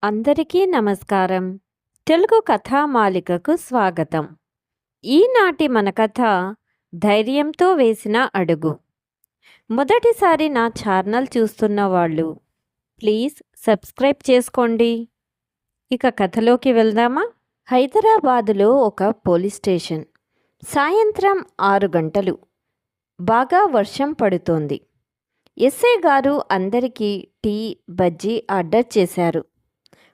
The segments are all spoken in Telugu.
అందరికీ నమస్కారం. తెలుగు కథామాలికకు స్వాగతం. ఈనాటి మన కథ ధైర్యంతో వేసిన అడుగు. మొదటిసారి నా ఛానల్ చూస్తున్న వాళ్ళు ప్లీజ్ సబ్స్క్రైబ్ చేసుకోండి. ఇక కథలోకి వెళ్దామా? హైదరాబాదులో ఒక పోలీస్ స్టేషన్. సాయంత్రం 6 గంటలు. బాగా వర్షం పడుతోంది. ఎస్ఐ గారు అందరికీ టీ, బజ్జీ ఆర్డర్ చేశారు.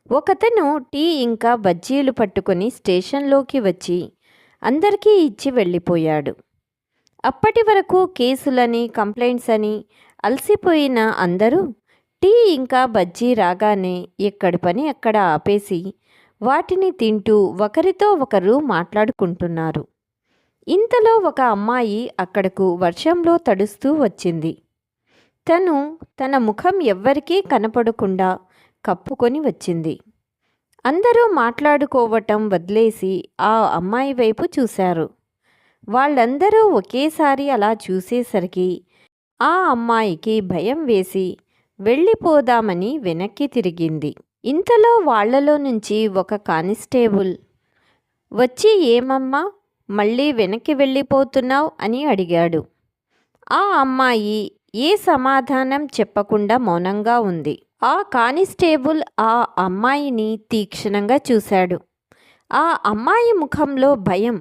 ఒకతను టీ ఇంకా బజ్జీలు పట్టుకొని స్టేషన్లోకి వచ్చి అందరికీ ఇచ్చి వెళ్ళిపోయాడు. అప్పటి వరకు కేసులని, కంప్లైంట్స్ అని అలసిపోయిన అందరూ టీ ఇంకా బజ్జీ రాగానే ఎక్కడి పని అక్కడ ఆపేసి వాటిని తింటూ ఒకరితో ఒకరు మాట్లాడుకుంటున్నారు. ఇంతలో ఒక అమ్మాయి అక్కడకు వర్షంలో తడుస్తూ వచ్చింది. తన ముఖం ఎవ్వరికీ కనపడకుండా కప్పుకొని వచ్చింది. అందరూ మాట్లాడుకోవటం వదిలేసి ఆ అమ్మాయి వైపు చూశారు. వాళ్ళందరూ ఒకేసారి అలా చూసేసరికి ఆ అమ్మాయికి భయం వేసి వెళ్ళిపోదామని వెనక్కి తిరిగింది. ఇంతలో వాళ్లలో నుంచి ఒక కానిస్టేబుల్ వచ్చి, ఏమమ్మా మళ్ళీ వెనక్కి వెళ్ళిపోతున్నావు అని అడిగాడు. ఆ అమ్మాయి ఏ సమాధానం చెప్పకుండా మౌనంగా ఉంది. ఆ కానిస్టేబుల్ ఆ అమ్మాయిని తీక్షణంగా చూశాడు. ఆ అమ్మాయి ముఖంలో భయం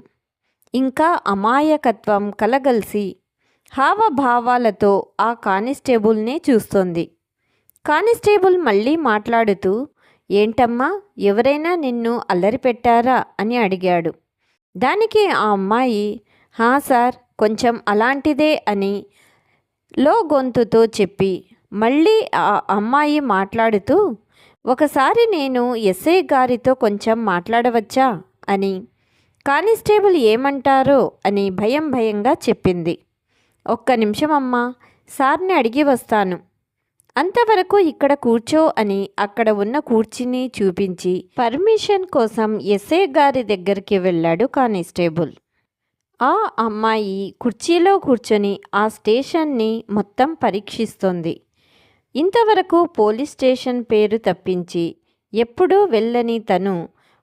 ఇంకా అమాయకత్వం కలగలిసి హావభావాలతో ఆ కానిస్టేబుల్నే చూస్తోంది. కానిస్టేబుల్ మళ్ళీ మాట్లాడుతూ, ఏంటమ్మా, ఎవరైనా నిన్ను అల్లరి పెట్టారా అని అడిగాడు. దానికి ఆ అమ్మాయి, హా సార్, కొంచెం అలాంటిదే అని లో గొంతుతో చెప్పి మళ్ళీ ఆ అమ్మాయి మాట్లాడుతూ, ఒకసారి నేను ఎస్ఐ గారితో కొంచెం మాట్లాడవచ్చా అని. కానిస్టేబుల్ ఏమంటారో అని భయంగా చెప్పింది. ఒక్క నిమిషం అమ్మా, సార్ని అడిగి వస్తాను. అంతవరకు ఇక్కడ కూర్చో అని అక్కడ ఉన్న కుర్చీని చూపించి పర్మిషన్ కోసం ఎస్ఐ గారి దగ్గరికి వెళ్ళాడు కానిస్టేబుల్. ఆ అమ్మాయి కుర్చీలో కూర్చొని ఆ స్టేషన్ని మొత్తం పరీక్షిస్తోంది. ఇంతవరకు పోలీస్ స్టేషన్ పేరు తప్పించి ఎప్పుడూ వెళ్ళని తను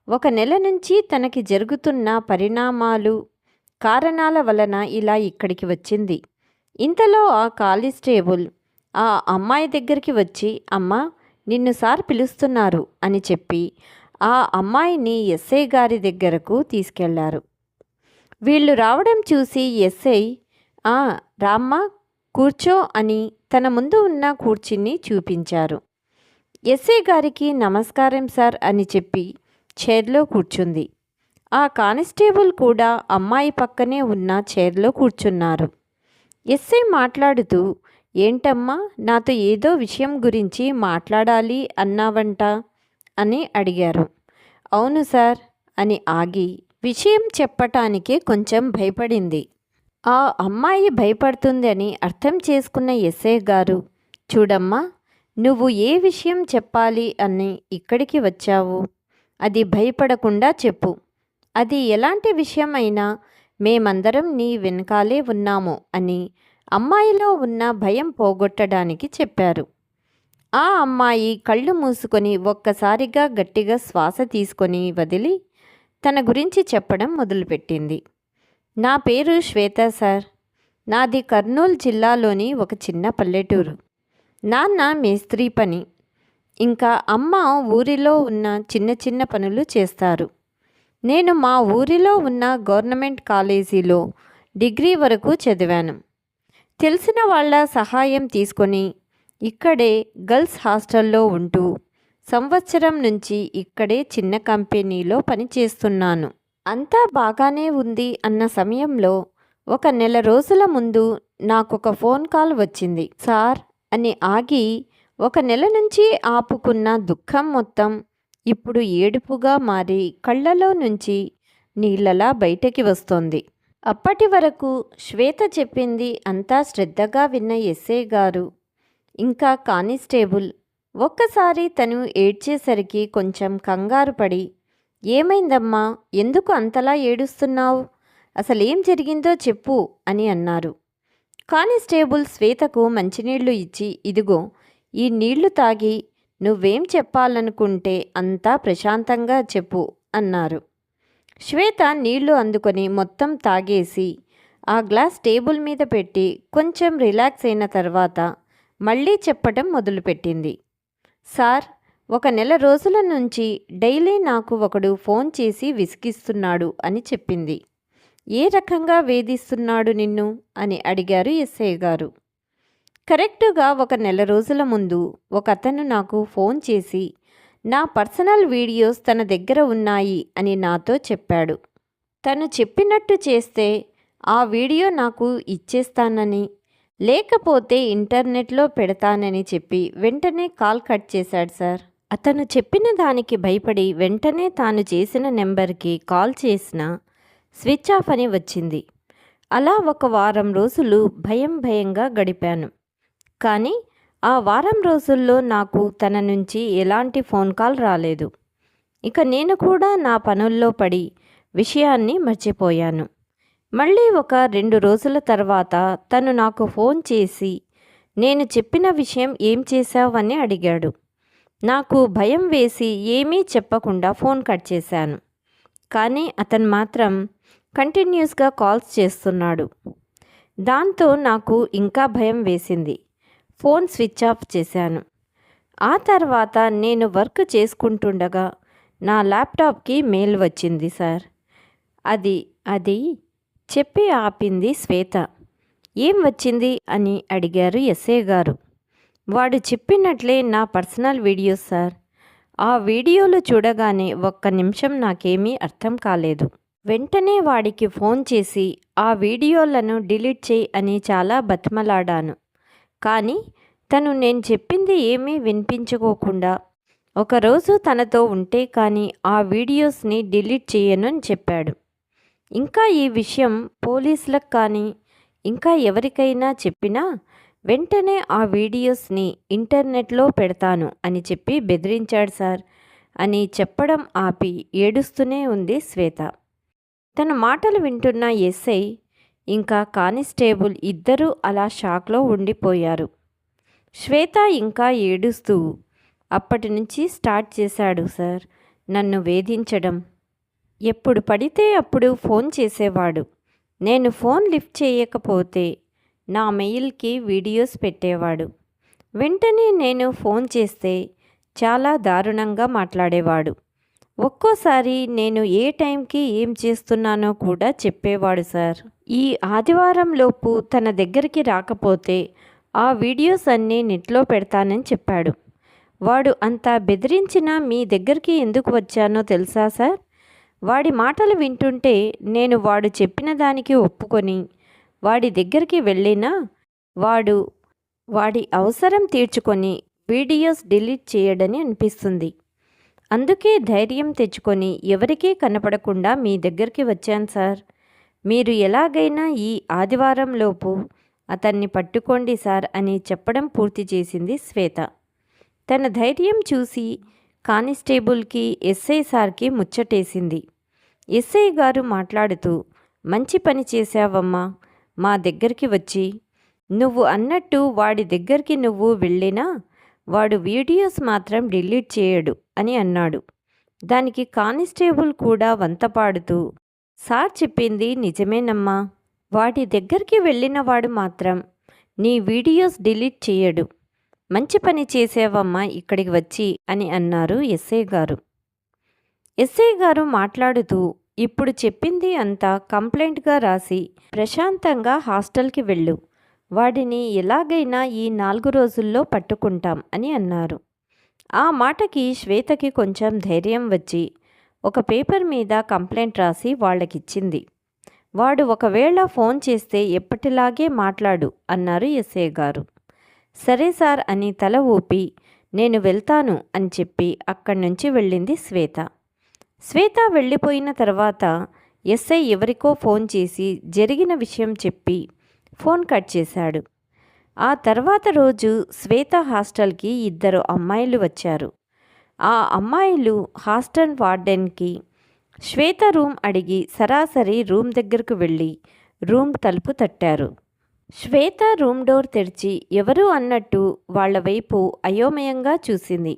1 నెల నుంచి తనకి జరుగుతున్న పరిణామాలు, కారణాల వలన ఇలా ఇక్కడికి వచ్చింది. ఇంతలో ఆ కానిస్టేబుల్ ఆ అమ్మాయి దగ్గరికి వచ్చి, అమ్మా, నిన్ను సార్ పిలుస్తున్నారు అని చెప్పి ఆ అమ్మాయిని ఎస్ఐ గారి దగ్గరకు తీసుకెళ్లారు. వీళ్ళు రావడం చూసి ఎస్ఐ, రామ్మా కూర్చో అని తన ముందు ఉన్న కుర్చీని చూపించారు. ఎస్ఐ గారికి నమస్కారం సార్ అని చెప్పి చైర్లో కూర్చుంది. ఆ కానిస్టేబుల్ కూడా అమ్మాయి పక్కనే ఉన్న చైర్లో కూర్చున్నారు. ఎస్ఐ మాట్లాడుతూ, ఏంటమ్మా, నాతో ఏదో విషయం గురించి మాట్లాడాలి అన్నావంట అని అడిగారు. అవును సార్ అని ఆగి విషయం చెప్పటానికి కొంచెం భయపడింది. ఆ అమ్మాయి భయపడుతుంది అని అర్థం చేసుకున్న ఎస్ఐ గారు, చూడమ్మా, నువ్వు ఏ విషయం చెప్పాలి అని ఇక్కడికి వచ్చావు అది భయపడకుండా చెప్పు. అది ఎలాంటి విషయం అయినా మేమందరం నీ వెనకాలే ఉన్నాము అని అమ్మాయిలో ఉన్న భయం పోగొట్టడానికి చెప్పారు. ఆ అమ్మాయి కళ్ళు మూసుకొని ఒక్కసారిగా గట్టిగా శ్వాస తీసుకొని వదిలి తన గురించి చెప్పడం మొదలుపెట్టింది. నా పేరు శ్వేత సార్. నాది కర్నూలు జిల్లాలోని ఒక చిన్న పల్లెటూరు. నాన్న మేస్త్రీ పని, ఇంకా అమ్మ ఊరిలో ఉన్న చిన్న పనులు చేస్తారు. నేను మా ఊరిలో ఉన్న గవర్నమెంట్ కాలేజీలో డిగ్రీ వరకు చదివాను. తెలిసిన వాళ్ళ సహాయం తీసుకొని ఇక్కడే గర్ల్స్ హాస్టల్లో ఉంటూ సంవత్సరం నుంచి ఇక్కడే చిన్న కంపెనీలో పనిచేస్తున్నాను. అంతా బాగానే ఉంది అన్న సమయంలో 1 నెల రోజుల ముందు నాకొక ఫోన్ కాల్ వచ్చింది. సార్ అని ఆగి 1 నెల నుంచి ఆపుకున్న దుఃఖం మొత్తం ఇప్పుడు ఏడుపుగా మారి కళ్ళలో నుంచి నీళ్ళలా బయటకి వస్తోంది. అప్పటి వరకు శ్వేత చెప్పింది అంతా శ్రద్ధగా విన్న ఎస్ఐ గారు ఇంకా కానిస్టేబుల్ ఒక్కసారి తను ఏడ్చేసరికి కొంచెం కంగారు పడి, ఏమైందమ్మా, ఎందుకు అంతలా ఏడుస్తున్నావు, అసలేం జరిగిందో చెప్పు అని అన్నారు. కానిస్టేబుల్ శ్వేతకు మంచినీళ్లు ఇచ్చి, ఇదిగో ఈ నీళ్లు తాగి నువ్వేం చెప్పాలనుకుంటే అంతా ప్రశాంతంగా చెప్పు అన్నారు. శ్వేత నీళ్లు అందుకొని మొత్తం తాగేసి ఆ గ్లాస్ టేబుల్ మీద పెట్టి కొంచెం రిలాక్స్ అయిన తర్వాత మళ్ళీ చెప్పటం మొదలుపెట్టింది. సార్, 1 నెల రోజుల నుంచి డైలీ నాకు ఒకడు ఫోన్ చేసి విసిగిస్తున్నాడు అని చెప్పింది. ఏ రకంగా వేధిస్తున్నాడు నిన్ను అని అడిగారు ఎస్ఐ గారు. కరెక్టుగా 1 నెల రోజుల ముందు ఒకతను నాకు ఫోన్ చేసి నా పర్సనల్ వీడియోస్ తన దగ్గర ఉన్నాయి అని నాతో చెప్పాడు. తను చెప్పినట్టు చేస్తే ఆ వీడియో నాకు ఇచ్చేస్తానని, లేకపోతే ఇంటర్నెట్లో పెడతానని చెప్పి వెంటనే కాల్ కట్ చేశాడు సార్. అతను చెప్పిన దానికి భయపడి వెంటనే తాను చేసిన నెంబర్కి కాల్ చేసినా స్విచ్ ఆఫ్ అని వచ్చింది. అలా 1 వారం రోజులు భయంగా గడిపాను. కానీ ఆ వారం రోజుల్లో నాకు తన నుంచి ఎలాంటి ఫోన్ కాల్ రాలేదు. ఇక నేను కూడా నా పనుల్లో పడి విషయాన్ని మర్చిపోయాను. మళ్ళీ 2 రోజుల తర్వాత తను నాకు ఫోన్ చేసి నేను చెప్పిన విషయం ఏం చేశావని అడిగాడు. నాకు భయం వేసి ఏమీ చెప్పకుండా ఫోన్ కట్ చేశాను. కానీ అతను మాత్రం కంటిన్యూస్గా కాల్స్ చేస్తున్నాడు. దాంతో నాకు ఇంకా భయం వేసింది. ఫోన్ స్విచ్ ఆఫ్ చేశాను. ఆ తర్వాత నేను వర్క్ చేసుకుంటుండగా నా ల్యాప్టాప్కి మెయిల్ వచ్చింది సార్. అది చెప్పి ఆపింది శ్వేత. ఏం వచ్చింది అని అడిగారు ఎస్ఐ గారు. వాడు చెప్పినట్లే నా పర్సనల్ వీడియోస్ సార్. ఆ వీడియోలు చూడగానే 1 నిమిషం నాకేమీ అర్థం కాలేదు. వెంటనే వాడికి ఫోన్ చేసి ఆ వీడియోలను డిలీట్ చేయి అని చాలా బతిమలాడాను. కానీ తను నేను చెప్పింది ఏమీ వినిపించుకోకుండా ఒకరోజు తనతో ఉంటే కానీ ఆ వీడియోస్ని డిలీట్ చేయను అని చెప్పాడు. ఇంకా ఈ విషయం పోలీసులకు కానీ ఇంకా ఎవరికైనా చెప్పినా వెంటనే ఆ వీడియోస్ని ఇంటర్నెట్లో పెడతాను అని చెప్పి బెదిరించాడు సార్ అని చెప్పడం ఆపి ఏడుస్తూనే ఉంది శ్వేత. తన మాటలు వింటున్న ఎస్ఐ ఇంకా కానిస్టేబుల్ ఇద్దరూ అలా షాక్లో ఉండిపోయారు. శ్వేత ఇంకా ఏడుస్తూ అప్పటి నుంచి స్టార్ట్ చేశాడు సార్ నన్ను వేధించడం. ఎప్పుడు పడితే అప్పుడు ఫోన్ చేసేవాడు. నేను ఫోన్ లిఫ్ట్ చేయకపోతే నా మెయిల్కి వీడియోస్ పెట్టేవాడు. వెంటనే నేను ఫోన్ చేస్తే చాలా దారుణంగా మాట్లాడేవాడు. ఒక్కోసారి నేను ఏ టైంకి ఏం చేస్తున్నానో కూడా చెప్పేవాడు సార్. ఈ ఆదివారంలోపు తన దగ్గరికి రాకపోతే ఆ వీడియోస్ అన్నీ నెట్లో పెడతానని చెప్పాడు. వాడు అంతా బెదిరించినా మీ దగ్గరికి ఎందుకు వచ్చానో తెలుసా సార్? వాడి మాటలు వింటుంటే నేను వాడు చెప్పిన దానికి ఒప్పుకొని వాడి దగ్గరికి వెళ్ళినా వాడి అవసరం తీర్చుకొని వీడియోస్ డిలీట్ చేయడని అనిపిస్తుంది. అందుకే ధైర్యం తెచ్చుకొని ఎవరికీ కనపడకుండా మీ దగ్గరికి వచ్చాను సార్. మీరు ఎలాగైనా ఈ ఆదివారంలోపు అతన్ని పట్టుకోండి సార్ అని చెప్పడం పూర్తి చేసింది శ్వేత. తన ధైర్యం చూసి కానిస్టేబుల్కి ఎస్ఐ సార్కి ముచ్చటేసింది. ఎస్ఐ గారు మాట్లాడుతూ, మంచి పని చేశావమ్మా, మా దగ్గరికి వచ్చి. నువ్వు అన్నట్టు వాడి దగ్గరికి నువ్వు వెళ్ళినా వాడు వీడియోస్ మాత్రం డిలీట్ చేయడు అని అన్నాడు. దానికి కానిస్టేబుల్ కూడా వంతపాడుతూ, సార్ చెప్పింది నిజమేనమ్మా, వాడి దగ్గరికి వెళ్ళిన వాడు మాత్రం నీ వీడియోస్ డిలీట్ చేయడు. మంచి పని చేసావమ్మా ఇక్కడికి వచ్చి అని అన్నారు ఎస్ఐ గారు. ఎస్ఐ గారు మాట్లాడుతూ, ఇప్పుడు చెప్పింది అంతా కంప్లైంట్గా రాసి ప్రశాంతంగా హాస్టల్కి వెళ్ళు. వాడిని ఎలాగైనా ఈ 4 రోజుల్లో పట్టుకుంటాం అని అన్నారు. ఆ మాటకి శ్వేతకి కొంచెం ధైర్యం వచ్చి ఒక పేపర్ మీద కంప్లైంట్ రాసి వాళ్ళకిచ్చింది. వాడు ఒకవేళ ఫోన్ చేస్తే ఎప్పటిలాగే మాట్లాడు అన్నారు ఎస్ఐ గారు. సరే సార్ అని తల ఊపి నేను వెళ్తాను అని చెప్పి అక్కడి నుంచి వెళ్ళింది శ్వేత. శ్వేత వెళ్ళిపోయిన తర్వాత ఎస్ఐ ఎవరికో ఫోన్ చేసి జరిగిన విషయం చెప్పి ఫోన్ కట్ చేశాడు. ఆ తర్వాత రోజు శ్వేత హాస్టల్కి 2 అమ్మాయిలు వచ్చారు. ఆ అమ్మాయిలు హాస్టల్ వార్డెన్కి శ్వేత రూమ్ అడిగి సరాసరి రూమ్ దగ్గరకు వెళ్ళి రూమ్ తలుపు తట్టారు. శ్వేత రూమ్ డోర్ తెరిచి ఎవరు అన్నట్టు వాళ్ల వైపు అయోమయంగా చూసింది.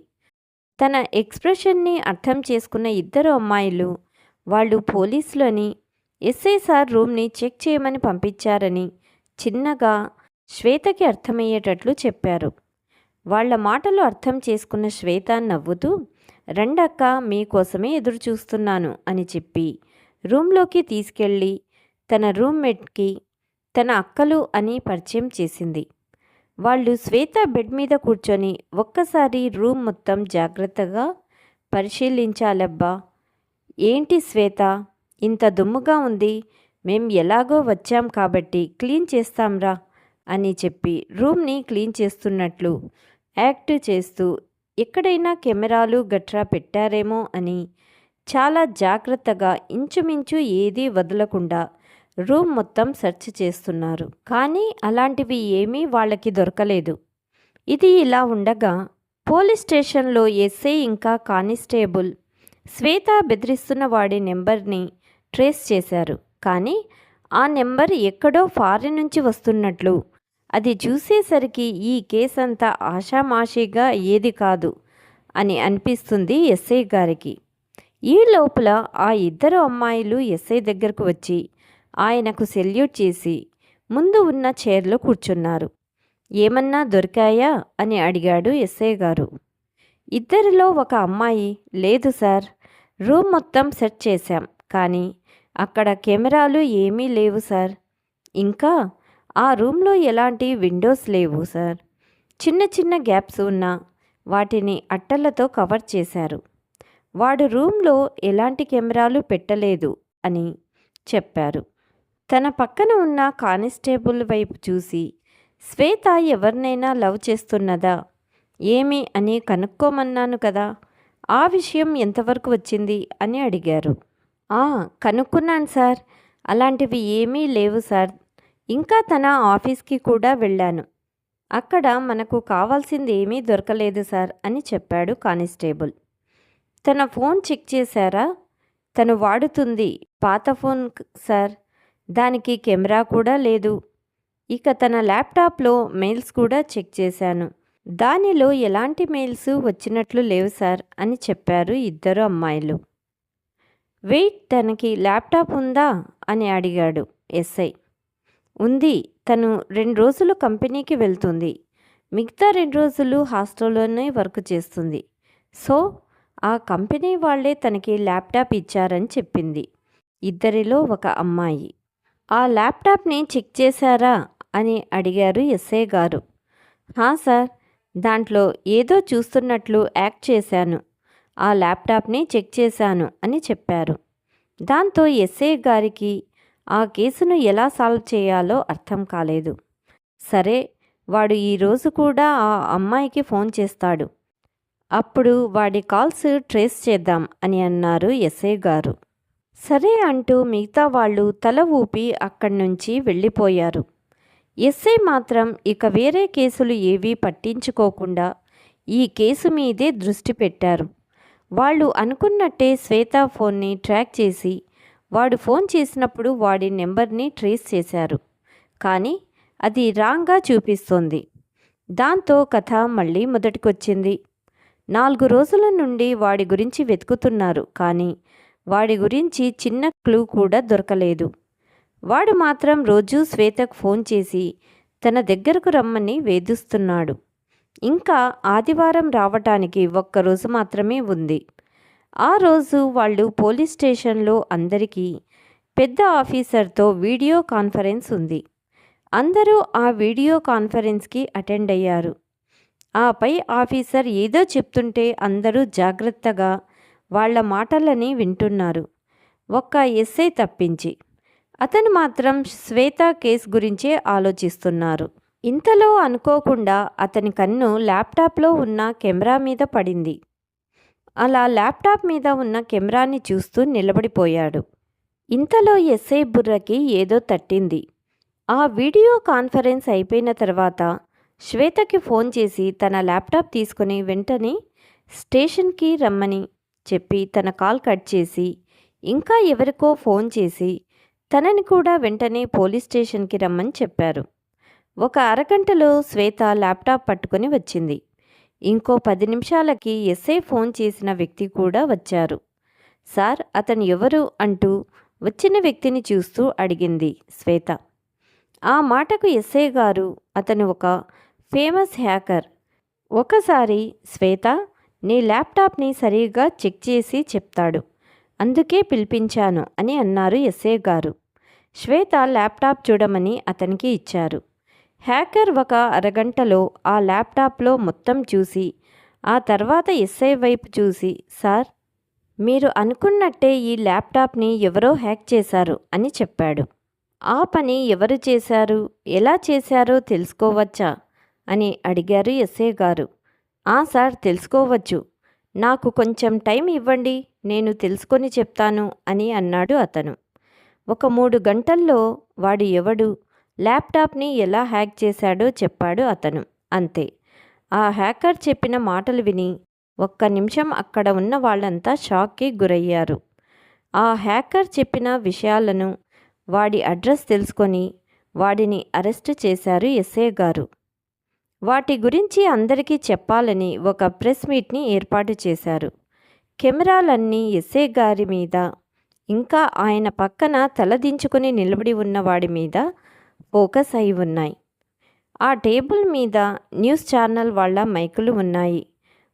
తన ఎక్స్ప్రెషన్ని అర్థం చేసుకున్న ఇద్దరు అమ్మాయిలు వాళ్ళు పోలీసులని ఎస్ఐ సార్ రూమ్ని చెక్ చేయమని పంపించారని చిన్నగా శ్వేతకి అర్థమయ్యేటట్లు చెప్పారు. వాళ్ళ మాటలు అర్థం చేసుకున్న శ్వేత నవ్వుతూ, రండక్క, మీకోసమే ఎదురు చూస్తున్నాను అని చెప్పి రూమ్లోకి తీసుకెళ్ళి తన రూమ్మేట్కి తన అక్కలు అని పరిచయం చేసింది. వాళ్ళు శ్వేత బెడ్ మీద కూర్చొని ఒక్కసారి రూమ్ మొత్తం జాగ్రత్తగా పరిశీలించాలబ్బా. ఏంటి శ్వేత, ఇంత దుమ్ముగా ఉంది, మేం ఎలాగో వచ్చాం కాబట్టి క్లీన్ చేస్తాంరా అని చెప్పి రూమ్ని క్లీన్ చేస్తున్నట్లు యాక్ట్ చేస్తూ ఎక్కడైనా కెమెరాలు గట్రా పెట్టారేమో అని చాలా జాగ్రత్తగా ఇంచుమించు ఏదీ వదలకుండా రూమ్ మొత్తం సెర్చ్ చేస్తున్నారు. కానీ అలాంటివి ఏమీ వాళ్ళకి దొరకలేదు. ఇది ఇలా ఉండగా పోలీస్ స్టేషన్లో ఎస్ఐ ఇంకా కానిస్టేబుల్ శ్వేత బెదిరిస్తున్న వాడి నెంబర్ని ట్రేస్ చేశారు. కానీ ఆ నెంబర్ ఎక్కడో ఫారిన్ నుంచి వస్తున్నట్లు, అది చూసేసరికి ఈ కేసంతా ఆషామాషీగా ఏది కాదు అని అనిపిస్తుంది ఎస్ఐ గారికి. ఈ లోపల ఆ ఇద్దరు అమ్మాయిలు ఎస్ఐ దగ్గరకు వచ్చి ఆయనకు సెల్యూట్ చేసి ముందు ఉన్న చైర్లో కూర్చున్నారు. ఏమన్నా దొరికాయా అని అడిగాడు ఎస్ఐ గారు. ఇద్దరిలో ఒక అమ్మాయి, లేదు సార్, రూమ్ మొత్తం సెట్ చేశాం కానీ అక్కడ కెమెరాలు ఏమీ లేవు సార్. ఇంకా ఆ రూమ్లో ఎలాంటి విండోస్ లేవు సార్. చిన్న చిన్న గ్యాప్స్ ఉన్నా వాటిని అట్టలతో కవర్ చేశారు. వాడు రూమ్లో ఎలాంటి కెమెరాలు పెట్టలేదు అని చెప్పారు. తన పక్కన ఉన్న కానిస్టేబుల్ వైపు చూసి, శ్వేత ఎవరినైనా లవ్ చేస్తున్నదా ఏమి అని కనుక్కోమన్నాను కదా, ఆ విషయం ఎంతవరకు వచ్చింది అని అడిగారు. కనుక్కున్నాను సార్, అలాంటివి ఏమీ లేవు సార్. ఇంకా తన ఆఫీస్కి కూడా వెళ్ళాను, అక్కడ మనకు కావాల్సింది ఏమీ దొరకలేదు సార్ అని చెప్పాడు కానిస్టేబుల్. తన ఫోన్ చెక్ చేశారా? తను వాడుతుంది పాత ఫోన్ సార్, దానికి కెమెరా కూడా లేదు. ఇక తన ల్యాప్టాప్లో మెయిల్స్ కూడా చెక్ చేశాను, దానిలో ఎలాంటి మెయిల్స్ వచ్చినట్లు లేవు సార్ అని చెప్పారు ఇద్దరు అమ్మాయిలు. వెయిట్, తనకి ల్యాప్టాప్ ఉందా అని అడిగాడు ఎస్ఐ. ఉంది, తను 2 రోజులు కంపెనీకి వెళ్తుంది, మిగతా 2 రోజులు హాస్టల్లోనే వర్క్ చేస్తుంది. సో ఆ కంపెనీ వాళ్ళే తనకి ల్యాప్టాప్ ఇచ్చారని చెప్పింది ఇద్దరిలో ఒక అమ్మాయి. ఆ ల్యాప్టాప్ని చెక్ చేశారా అని అడిగారు ఎస్ఐ గారు. సార్, దాంట్లో ఏదో చూస్తున్నట్లు యాక్ట్ చేశాను, ఆ ల్యాప్టాప్ని చెక్ చేశాను అని చెప్పారు. దాంతో ఎస్ఐ గారికి ఆ కేసును ఎలా సాల్వ్ చేయాలో అర్థం కాలేదు. సరే, వాడు ఈరోజు కూడా ఆ అమ్మాయికి ఫోన్ చేస్తాడు, అప్పుడు వాడి కాల్స్ ట్రేస్ చేద్దాం అని అన్నారు ఎస్ఐ గారు. సరే అంటూ మిగతా వాళ్ళు తల ఊపి అక్కడి నుంచి వెళ్ళిపోయారు. ఎస్ఐ మాత్రం ఇక వేరే కేసులు ఏవీ పట్టించుకోకుండా ఈ కేసు మీదే దృష్టి పెట్టారు. వాళ్ళు అనుకున్నట్టే శ్వేత ఫోన్ని ట్రాక్ చేసి వాడు ఫోన్ చేసినప్పుడు వాడి నెంబర్ని ట్రేస్ చేశారు. కానీ అది రాంగ్గా చూపిస్తోంది. దాంతో కథ మళ్ళీ మొదటికొచ్చింది. 4 రోజుల నుండి వాడి గురించి వెతుకుతున్నారు, కానీ వాడి గురించి చిన్న క్లూ కూడా దొరకలేదు. వాడు మాత్రం రోజూ శ్వేతకు ఫోన్ చేసి తన దగ్గరకు రమ్మని వేధిస్తున్నాడు. ఇంకా ఆదివారం రావటానికి 1 రోజు మాత్రమే ఉంది. ఆ రోజు వాళ్ళు పోలీస్ స్టేషన్లో అందరికీ పెద్ద ఆఫీసర్తో వీడియో కాన్ఫరెన్స్ ఉంది. అందరూ ఆ వీడియో కాన్ఫరెన్స్కి అటెండ్ అయ్యారు. ఆ పై ఆఫీసర్ ఏదో చెప్తుంటే అందరూ జాగ్రత్తగా వాళ్ళ మాటలని వింటున్నారు, ఒక్క ఎస్ఐ తప్పించి. అతను మాత్రం శ్వేత కేసు గురించే ఆలోచిస్తున్నారు. ఇంతలో అనుకోకుండా అతని కన్ను ల్యాప్టాప్లో ఉన్న కెమెరా మీద పడింది. అలా ల్యాప్టాప్ మీద ఉన్న కెమెరాని చూస్తూ నిలబడిపోయాడు. ఇంతలో ఎస్ఐ బుర్రకి ఏదో తట్టింది. ఆ వీడియో కాన్ఫరెన్స్ అయిపోయిన తర్వాత శ్వేతకి ఫోన్ చేసి తన ల్యాప్టాప్ తీసుకుని వెంటనే స్టేషన్కి రమ్మని చెప్పి తన కాల్ కట్ చేసి ఇంకా ఎవరికో ఫోన్ చేసి తనని కూడా వెంటనే పోలీస్ స్టేషన్కి రమ్మని చెప్పారు. 1 అరగంటలో శ్వేత ల్యాప్టాప్ పట్టుకొని వచ్చింది. ఇంకో 10 నిమిషాలకి ఎస్ఐ ఫోన్ చేసిన వ్యక్తి కూడా వచ్చారు. సార్, అతను ఎవరు అంటూ వచ్చిన వ్యక్తిని చూస్తూ అడిగింది శ్వేత. ఆ మాటకు ఎస్ఐ గారు, అతను ఒక ఫేమస్ హ్యాకర్. ఒకసారి శ్వేత, నీ ల్యాప్టాప్ని సరిగ్గా చెక్ చేసి చెప్తాడు, అందుకే పిలిపించాను అని అన్నారు ఎస్ఐ గారు. శ్వేత ల్యాప్టాప్ చూడమని అతనికి ఇచ్చారు. హ్యాకర్ ఒక అరగంటలో ఆ ల్యాప్టాప్లో మొత్తం చూసి ఆ తర్వాత ఎస్ఐ వైపు చూసి, సార్, మీరు అనుకున్నట్టే ఈ ల్యాప్టాప్ని ఎవరో హ్యాక్ చేశారు అని చెప్పాడు. ఆ పని ఎవరు చేశారు, ఎలా చేశారో తెలుసుకోవచ్చా అని అడిగారు ఎస్ఐ గారు. సార్, తెలుసుకోవచ్చు. నాకు కొంచెం టైం ఇవ్వండి, నేను తెలుసుకొని చెప్తాను అని అన్నాడు అతను. ఒక 3 గంటల్లో వాడు ఎవడు, ల్యాప్టాప్ని ఎలా హ్యాక్ చేశాడో చెప్పాడు అతను. అంతే. ఆ హ్యాకర్ చెప్పిన మాటలు విని ఒక్క నిమిషం అక్కడ ఉన్న వాళ్ళంతా షాక్కి గురయ్యారు. ఆ హ్యాకర్ చెప్పిన విషయాలను, వాడి అడ్రస్ తెలుసుకొని వాడిని అరెస్ట్ చేశారు ఎస్ఐ గారు. వాటి గురించి అందరికీ చెప్పాలని ఒక ప్రెస్ మీట్ని ఏర్పాటు చేశారు. కెమెరాలన్నీ ఎస్ఐ గారి మీద, ఇంకా ఆయన పక్కన తలదించుకొని నిలబడి ఉన్న వాడి మీద ఫోకస్ అయి ఉన్నాయి. ఆ టేబుల్ మీద న్యూస్ ఛానల్ వాళ్ళ మైకులు ఉన్నాయి.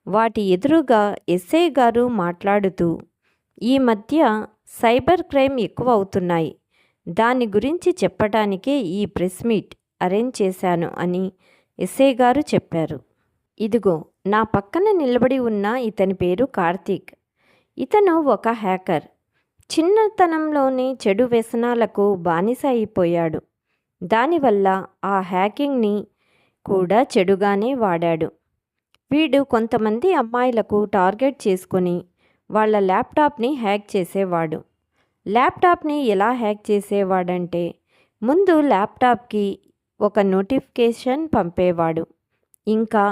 వాటి ఎదురుగా ఎస్ఐ గారు మాట్లాడుతూ, ఈ మధ్య సైబర్ క్రైమ్ ఎక్కువ అవుతున్నాయి, దాని గురించి చెప్పటానికే ఈ ప్రెస్ మీట్ అరేంజ్ చేశాను అని ఎస్ఐ గారు చెప్పారు. ఇదిగో నా పక్కన నిలబడి ఉన్న ఇతని పేరు కార్తీక్. ఇతను ఒక హ్యాకర్. చిన్నతనంలోనే చెడు వ్యసనాలకు బానిస అయిపోయాడు. దానివల్ల ఆ హ్యాకింగ్ని కూడా చెడుగానే వాడాడు. వీడు కొంతమంది అమ్మాయిలకు టార్గెట్ చేసుకొని వాళ్ళ ల్యాప్టాప్ని హ్యాక్ చేసేవాడు. ల్యాప్టాప్ని ఎలా హ్యాక్ చేసేవాడంటే, ముందు ల్యాప్టాప్కి ఒక నోటిఫికేషన్ పంపేవాడు. ఇంకా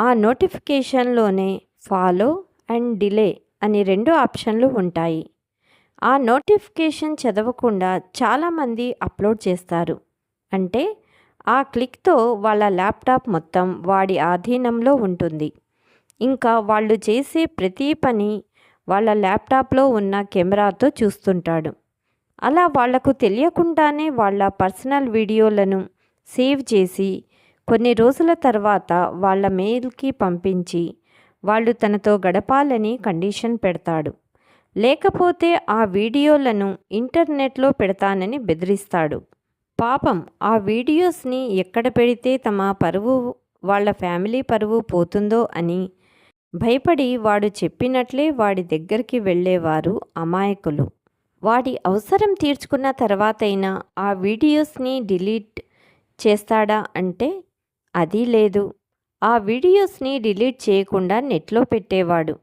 ఆ నోటిఫికేషన్లోనే ఫాలో అండ్ డిలే అని 2 ఆప్షన్లు ఉంటాయి. ఆ నోటిఫికేషన్ చదవకుండా చాలామంది అప్లోడ్ చేస్తారు. అంటే ఆ క్లిక్తో వాళ్ళ ల్యాప్టాప్ మొత్తం వాడి ఆధీనంలో ఉంటుంది. ఇంకా వాళ్ళు చేసే ప్రతి పని వాళ్ళ ల్యాప్టాప్లో ఉన్న కెమెరాతో చూస్తుంటాడు. అలా వాళ్లకు తెలియకుండానే వాళ్ళ పర్సనల్ వీడియోలను సేవ్ చేసి కొన్ని రోజుల తర్వాత వాళ్ళ మెయిల్కి పంపించి వాళ్ళు తనతో గడపాలని కండిషన్ పెడతాడు. లేకపోతే ఆ వీడియోలను ఇంటర్నెట్లో పెడతానని బెదిరిస్తాడు. పాపం ఆ వీడియోస్ని ఎక్కడ పెడితే తమ పరువు, వాళ్ళ ఫ్యామిలీ పరువు పోతుందో అని భయపడి వాడు చెప్పినట్లే వాడి దగ్గరికి వెళ్ళేవారు అమాయకులు. వాడి అవసరం తీర్చుకున్న తర్వాతైనా ఆ వీడియోస్ని డిలీట్ చేస్తాడా అంటే అది లేదు. ఆ వీడియోస్ని డిలీట్ చేయకుండా నెట్లో పెట్టేవాడు.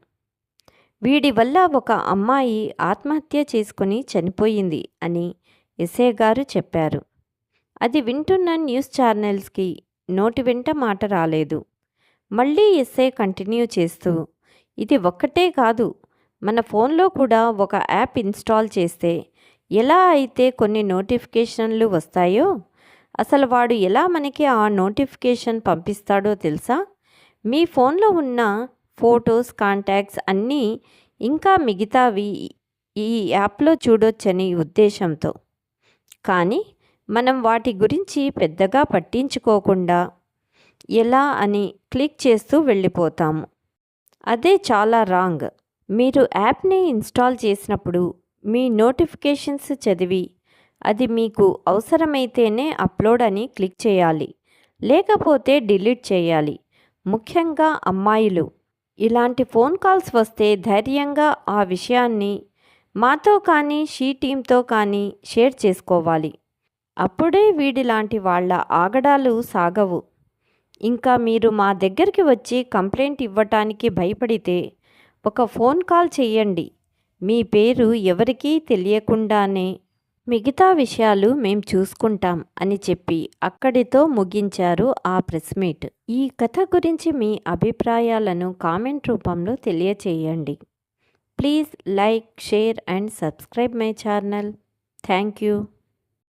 వీడి వల్ల ఒక అమ్మాయి ఆత్మహత్య చేసుకుని చనిపోయింది అని ఎస్ఐ గారు చెప్పారు. అది వింటున్న న్యూస్ ఛానల్స్కి నోటి వెంట మాట రాలేదు. మళ్ళీ ఎస్ఐ కంటిన్యూ చేస్తూ, ఇది ఒక్కటే కాదు, మన ఫోన్లో కూడా ఒక యాప్ ఇన్స్టాల్ చేస్తే ఎలా అయితే కొన్ని నోటిఫికేషన్లు వస్తాయో, అసలు వాడు ఎలా మనకి ఆ నోటిఫికేషన్ పంపిస్తాడో తెలుసా? మీ ఫోన్లో ఉన్న ఫొటోస్, కాంటాక్ట్స్ అన్నీ ఇంకా మిగతావి ఈ యాప్లో చూడొచ్చని ఉద్దేశంతో. కానీ మనం వాటి గురించి పెద్దగా పట్టించుకోకుండా ఎలా అని క్లిక్ చేస్తూ వెళ్ళిపోతాము. అదే చాలా రాంగ్. మీరు యాప్ని ఇన్స్టాల్ చేసినప్పుడు మీ నోటిఫికేషన్స్ చదివి అది మీకు అవసరమైతేనే అప్లోడ్ అని క్లిక్ చేయాలి, లేకపోతే డిలీట్ చేయాలి. ముఖ్యంగా అమ్మాయిలు, ఇలాంటి ఫోన్ కాల్స్ వస్తే ధైర్యంగా ఆ విషయాన్ని మాతో కానీ షీ టీంతో కానీ షేర్ చేసుకోవాలి. అప్పుడే వీడిలాంటి వాళ్ళ ఆగడాలు సాగవు. ఇంకా మీరు మా దగ్గరికి వచ్చి కంప్లైంట్ ఇవ్వటానికి భయపడితే ఒక ఫోన్ కాల్ చేయండి, మీ పేరు ఎవరికీ తెలియకుండానే మిగతా విషయాలు మేం చూసుకుంటాం అని చెప్పి అక్కడితో ముగించారు ఆ ప్రెస్ మీట్. ఈ కథ గురించి మీ అభిప్రాయాలను కామెంట్ రూపంలో తెలియచేయండి. Please like, share and subscribe my channel. Thank you.